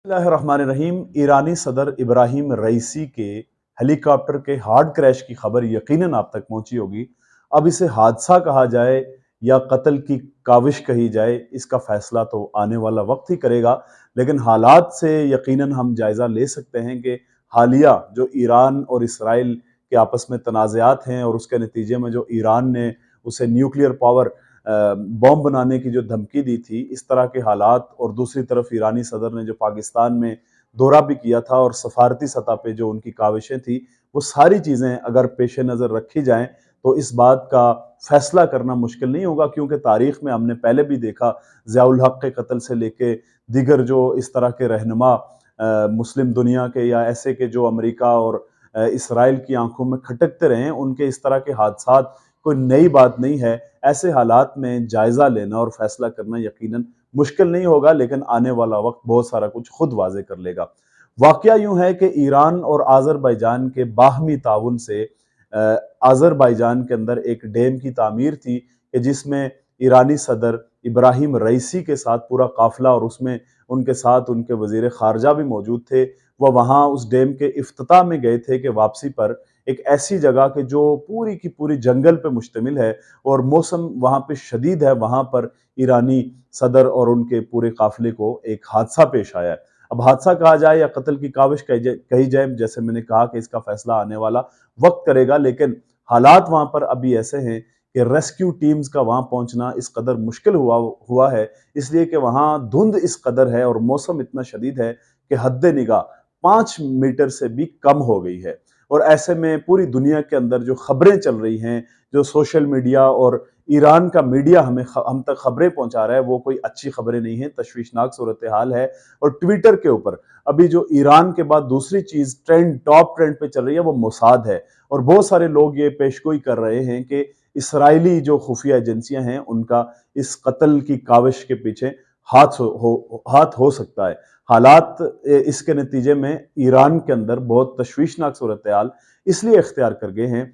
बिस्मिल्लाहिर्रहमानिर्रहीम। ईरानी सदर इब्राहिम रईसी के हेलीकॉप्टर के हार्ड क्रैश की खबर यकीनन आप तक पहुंची होगी। अब इसे हादसा कहा जाए या कत्ल की काविश कही जाए, इसका फैसला तो आने वाला वक्त ही करेगा, लेकिन हालात से यकीनन हम जायज़ा ले सकते हैं कि हालिया जो ईरान और इसराइल के आपस में तनाज़ात हैं और उसके नतीजे में जो ईरान ने उसे न्यूक्लियर पावर बॉम्ब बनाने की जो धमकी दी थी, इस तरह के हालात, और दूसरी तरफ ईरानी सदर ने जो पाकिस्तान में दौरा भी किया था और सफारती सतह पे जो उनकी काविशें थी, वो सारी चीज़ें अगर पेश नज़र रखी जाएं तो इस बात का फैसला करना मुश्किल नहीं होगा, क्योंकि तारीख में हमने पहले भी देखा, ज़ियाउल हक के कत्ल से लेके दीगर जो इस तरह के रहनुमा मुस्लिम दुनिया के या ऐसे के जो अमेरिका और इसराइल की आंखों में खटकते रहे, उनके इस तरह के हादसात कोई नई बात नहीं है। ऐसे हालात में जायज़ा लेना और फैसला करना यकीनन मुश्किल नहीं होगा, लेकिन आने वाला वक्त बहुत सारा कुछ खुद वाज़े कर लेगा। वाक़या यूँ है कि ईरान और आज़रबाईजान के बाहमी ताउन से आज़रबाईजान के अंदर एक डैम की तामीर थी कि जिसमें ईरानी सदर इब्राहिम रईसी के साथ पूरा काफ़िला और उसमें उनके साथ उनके वज़ीर ख़ारजा भी मौजूद थे। वह वहाँ उस डैम के इफ्तिताह में गए थे कि वापसी पर एक ऐसी जगह के जो पूरी की पूरी जंगल पे मुश्तमिल है और मौसम वहाँ पे शदीद है, वहाँ पर ईरानी सदर और उनके पूरे काफ़िले को एक हादसा पेश आया है। अब हादसा कहा जाए या कत्ल की काविश कही जाए, जैसे मैंने कहा कि इसका फैसला आने वाला वक्त करेगा, लेकिन हालात वहाँ पर अभी ऐसे हैं कि रेस्क्यू टीम्स का वहाँ पहुँचना इस कदर मुश्किल हुआ है, इसलिए कि वहाँ धुंध इस कदर है और मौसम इतना शदीद है कि हद निगाह 5 मीटर से भी कम हो गई है। और ऐसे में पूरी दुनिया के अंदर जो खबरें चल रही हैं, जो सोशल मीडिया और ईरान का मीडिया हम तक खबरें पहुंचा रहा है, वो कोई अच्छी खबरें नहीं है, तशवीशनाक सूरत हाल है। और ट्विटर के ऊपर अभी जो ईरान के बाद दूसरी चीज़ टॉप ट्रेंड पे चल रही है, वो मोसाद है। और बहुत सारे लोग ये पेशगोई कर रहे हैं कि इसराइली जो खुफिया एजेंसियां हैं, उनका इस कत्ल की काविश के पीछे हाथ हो सकता है। हालात इसके नतीजे में ईरान के अंदर बहुत तशवीशनाक सूरत हाल इसलिए इख्तियार कर गए हैं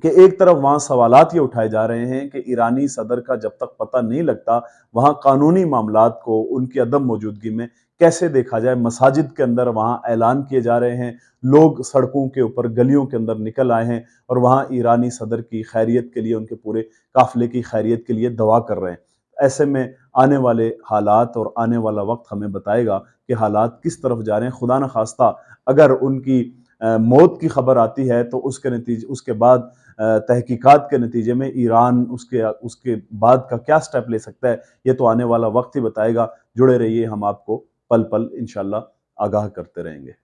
कि एक तरफ वहाँ सवालात ये उठाए जा रहे हैं कि ईरानी सदर का जब तक पता नहीं लगता, वहाँ कानूनी मामलात को उनकी अदम मौजूदगी में कैसे देखा जाए। मसाजिद के अंदर वहाँ ऐलान किए जा रहे हैं, लोग सड़कों के ऊपर गलियों के अंदर निकल आए हैं और वहाँ ईरानी सदर की खैरियत के लिए, उनके पूरे काफिले की खैरियत के लिए दुआ कर रहे हैं। ऐसे में आने वाले हालात और आने वाला वक्त हमें बताएगा कि हालात किस तरफ जा रहे हैं। खुदा न खास्ता अगर उनकी मौत की खबर आती है तो उसके बाद तहकीकात के नतीजे में ईरान उसके बाद का क्या स्टेप ले सकता है, ये तो आने वाला वक्त ही बताएगा। जुड़े रहिए, हम आपको पल पल इंशाल्लाह आगाह करते रहेंगे।